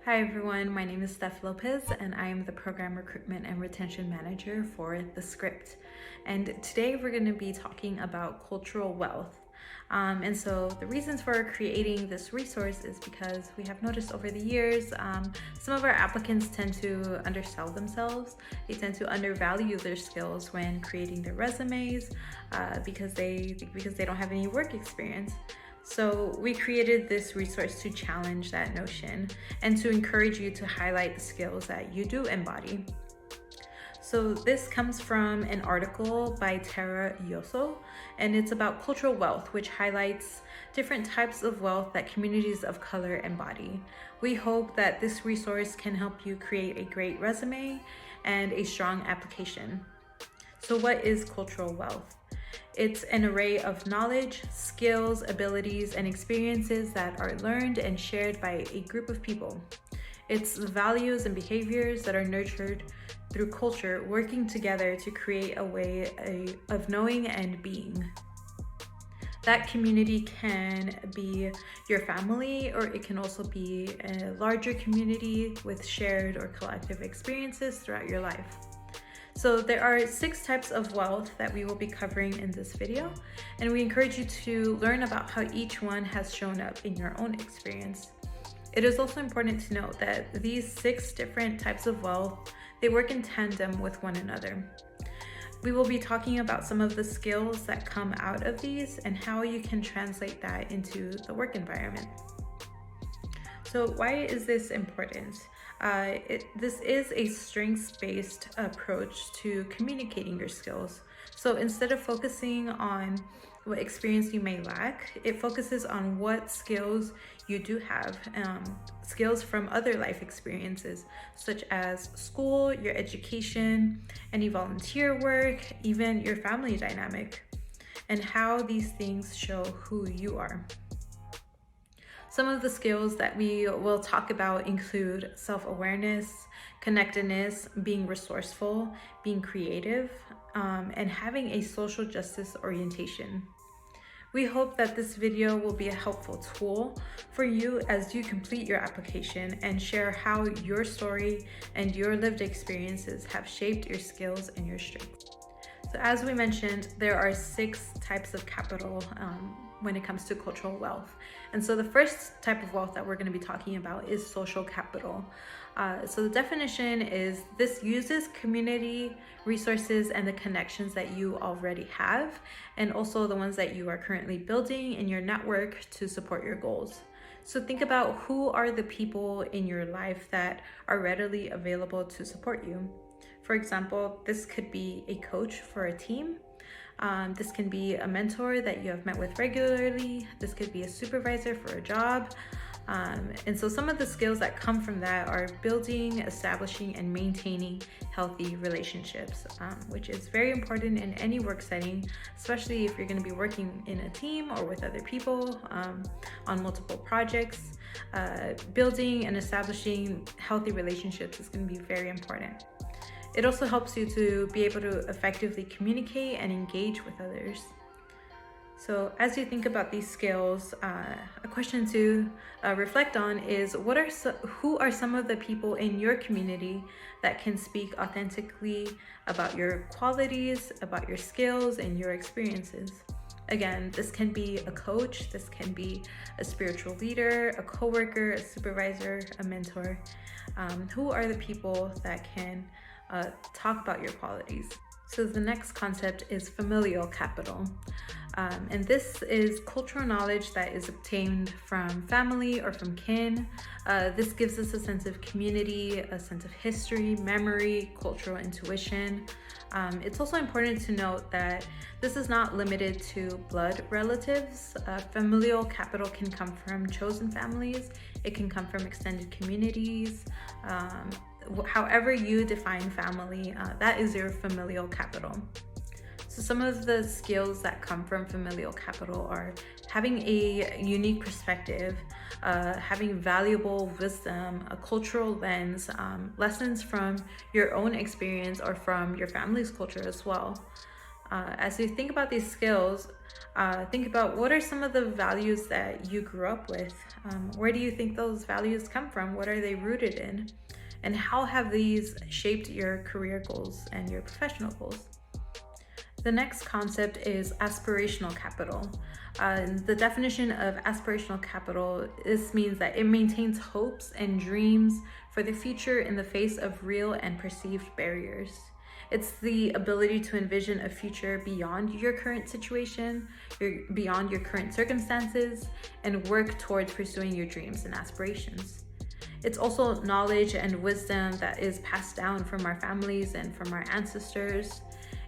Hi everyone, my name is Steph Lopez and I am the Program Recruitment and Retention Manager for the Script. And today we're going to be talking about cultural wealth. And so the reasons for creating this resource is because we have noticed over the years, some of our applicants tend to undersell themselves. They tend to undervalue their skills when creating their resumes because they don't have any work experience. So we created this resource to challenge that notion and to encourage you to highlight the skills that you do embody. So this comes from an article by Tara Yoso, and it's about cultural wealth, which highlights different types of wealth that communities of color embody. We hope that this resource can help you create a great resume and a strong application. So what is cultural wealth? It's an array of knowledge, skills, abilities, and experiences that are learned and shared by a group of people. It's the values and behaviors that are nurtured through culture, working together to create a way of knowing and being. That community can be your family, or it can also be a larger community with shared or collective experiences throughout your life. So there are 6 types of wealth that we will be covering in this video, and we encourage you to learn about how each one has shown up in your own experience. It is also important to note that these 6 different types of wealth, they work in tandem with one another. We will be talking about some of the skills that come out of these and how you can translate that into the work environment. So why is this important? This is a strengths-based approach to communicating your skills. So instead of focusing on what experience you may lack, it focuses on what skills you do have, skills from other life experiences, such as school, your education, any volunteer work, even your family dynamic, and how these things show who you are. Some of the skills that we will talk about include self-awareness, connectedness, being resourceful, being creative, and having a social justice orientation. We hope that this video will be a helpful tool for you as you complete your application and share how your story and your lived experiences have shaped your skills and your strengths. So as we mentioned, there are 6 types of capital when it comes to cultural wealth. And so the first type of wealth that we're going to be talking about is social capital. So the definition is this uses community resources and the connections that you already have, and also the ones that you are currently building in your network to support your goals. So think about who are the people in your life that are readily available to support you. For example, this could be a coach for a team. This can be a mentor that you have met with regularly. This could be a supervisor for a job. And so some of the skills that come from that are building, establishing, and maintaining healthy relationships, which is very important in any work setting, especially if you're going to be working in a team or with other people on multiple projects. Building and establishing healthy relationships is going to be very important. It also helps you to be able to effectively communicate and engage with others. So as you think about these skills, a question to reflect on is who are some of the people in your community that can speak authentically about your qualities, about your skills, and your experiences? Again, this can be a coach, this can be a spiritual leader, a coworker, a supervisor, a mentor. Who are the people that can talk about your qualities? So the next concept is familial capital. And this is cultural knowledge that is obtained from family or from kin. This gives us a sense of community, a sense of history, memory, cultural intuition. It's also important to note that this is not limited to blood relatives. Familial capital can come from chosen families. It can come from extended communities. However you define family, that is your familial capital. So some of the skills that come from familial capital are having a unique perspective, having valuable wisdom, a cultural lens, lessons from your own experience or from your family's culture as well. As you think about these skills, think about what are some of the values that you grew up with? Where do you think those values come from? What are they rooted in? And how have these shaped your career goals and your professional goals? The next concept is aspirational capital. The definition of aspirational capital, this means that it maintains hopes and dreams for the future in the face of real and perceived barriers. It's the ability to envision a future beyond your current situation, beyond your current circumstances, and work towards pursuing your dreams and aspirations. It's also knowledge and wisdom that is passed down from our families and from our ancestors.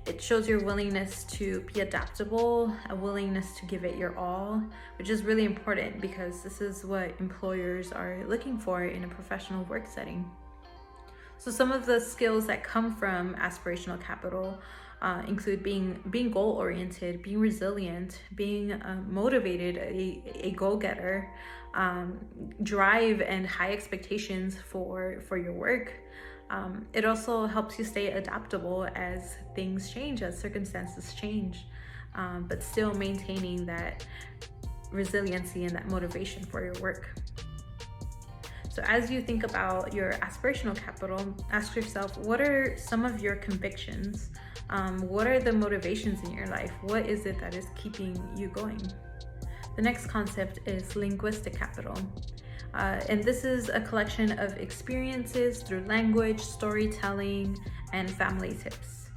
It shows your willingness to be adaptable, a willingness to give it your all, which is really important because this is what employers are looking for in a professional work setting. So some of the skills that come from aspirational capital include being goal-oriented, being resilient, being motivated, a go-getter, drive and high expectations for your work. It also helps you stay adaptable as things change, as circumstances change, but still maintaining that resiliency and that motivation for your work. So as you think about your aspirational capital, ask yourself, what are some of your convictions? What are the motivations in your life? What is it that is keeping you going? The next concept is linguistic capital. And this is a collection of experiences through language, storytelling, and family tips.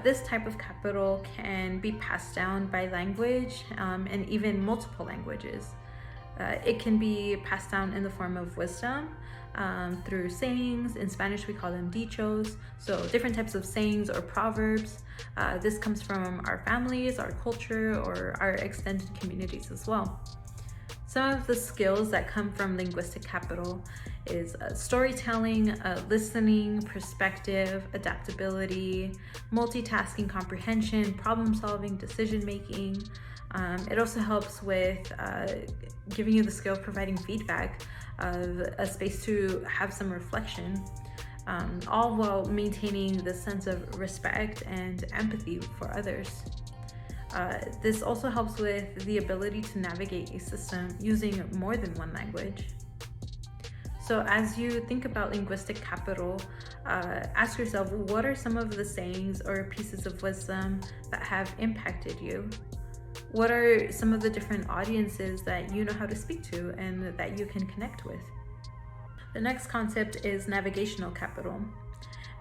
This type of capital can be passed down by language and even multiple languages. It can be passed down in the form of wisdom through sayings. In Spanish, we call them dichos. So different types of sayings or proverbs. This comes from our families, our culture, or our extended communities as well. Some of the skills that come from linguistic capital is storytelling, listening, perspective, adaptability, multitasking comprehension, problem solving, decision making. It also helps with giving you the skill of providing feedback, of a space to have some reflection, all while maintaining the sense of respect and empathy for others. This also helps with the ability to navigate a system using more than one language. So as you think about linguistic capital, ask yourself, what are some of the sayings or pieces of wisdom that have impacted you? What are some of the different audiences that you know how to speak to and that you can connect with? The next concept is navigational capital.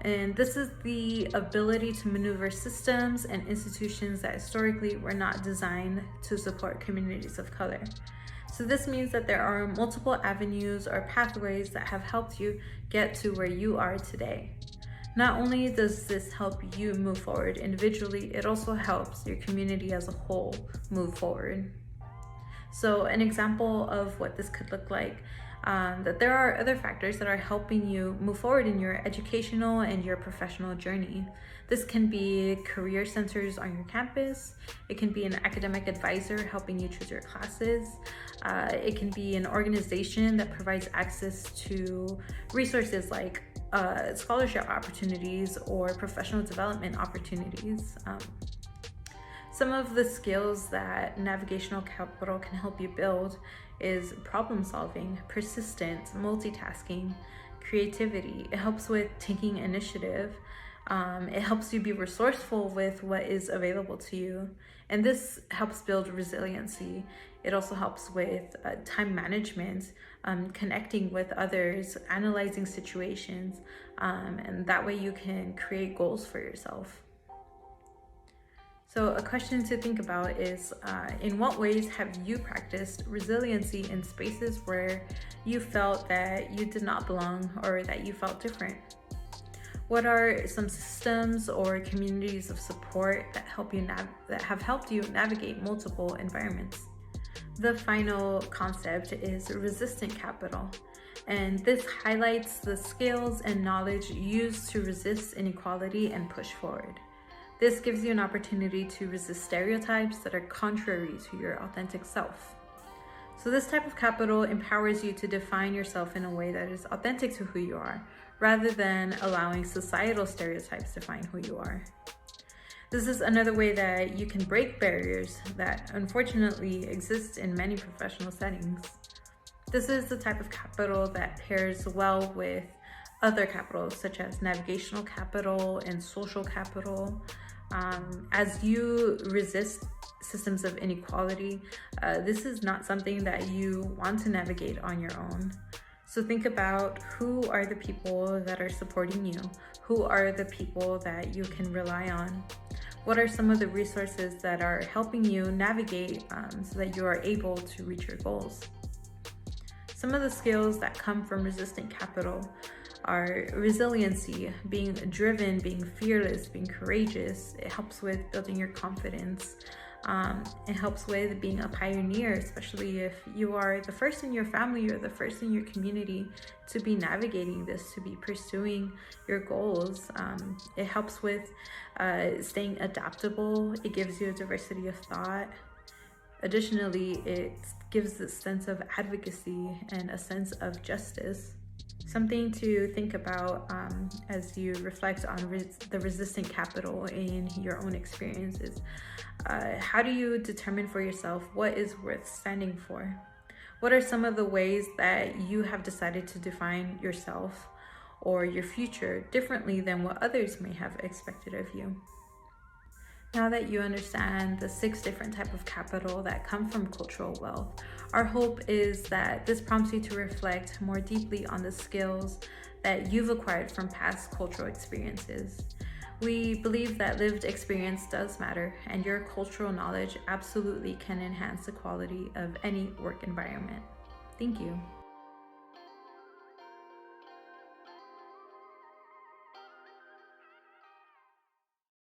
And this is the ability to maneuver systems and institutions that historically were not designed to support communities of color. So this means that there are multiple avenues or pathways that have helped you get to where you are today. Not only does this help you move forward individually, it also helps your community as a whole move forward. So an example of what this could look like, that there are other factors that are helping you move forward in your educational and your professional journey. This can be career centers on your campus. It can be an academic advisor helping you choose your classes. It can be an organization that provides access to resources like scholarship opportunities or professional development opportunities. Some of the skills that navigational capital can help you build is problem solving, persistence, multitasking, creativity. It helps with taking initiative. It helps you be resourceful with what is available to you. And this helps build resiliency. It also helps with time management, connecting with others, analyzing situations, and that way you can create goals for yourself. So a question to think about is, in what ways have you practiced resiliency in spaces where you felt that you did not belong or that you felt different? What are some systems or communities of support that have helped you navigate multiple environments? The final concept is resistant capital, and this highlights the skills and knowledge used to resist inequality and push forward. This gives you an opportunity to resist stereotypes that are contrary to your authentic self. So this type of capital empowers you to define yourself in a way that is authentic to who you are, rather than allowing societal stereotypes to define who you are. This is another way that you can break barriers that unfortunately exist in many professional settings. This is the type of capital that pairs well with other capitals such as navigational capital and social capital. As you resist systems of inequality, this is not something that you want to navigate on your own. So think about who are the people that are supporting you? Who are the people that you can rely on? What are some of the resources that are helping you navigate so that you are able to reach your goals? Some of the skills that come from resistant capital are resiliency, being driven, being fearless, being courageous. It helps with building your confidence. It helps with being a pioneer, especially if you are the first in your family or the first in your community to be navigating this, to be pursuing your goals. It helps with staying adaptable. It gives you a diversity of thought. Additionally, it gives this sense of advocacy and a sense of justice. Something to think about as you reflect on the resistant capital in your own experiences. How do you determine for yourself what is worth standing for? What are some of the ways that you have decided to define yourself or your future differently than what others may have expected of you? Now that you understand the 6 different types of capital that come from cultural wealth, our hope is that this prompts you to reflect more deeply on the skills that you've acquired from past cultural experiences. We believe that lived experience does matter, and your cultural knowledge absolutely can enhance the quality of any work environment. Thank you.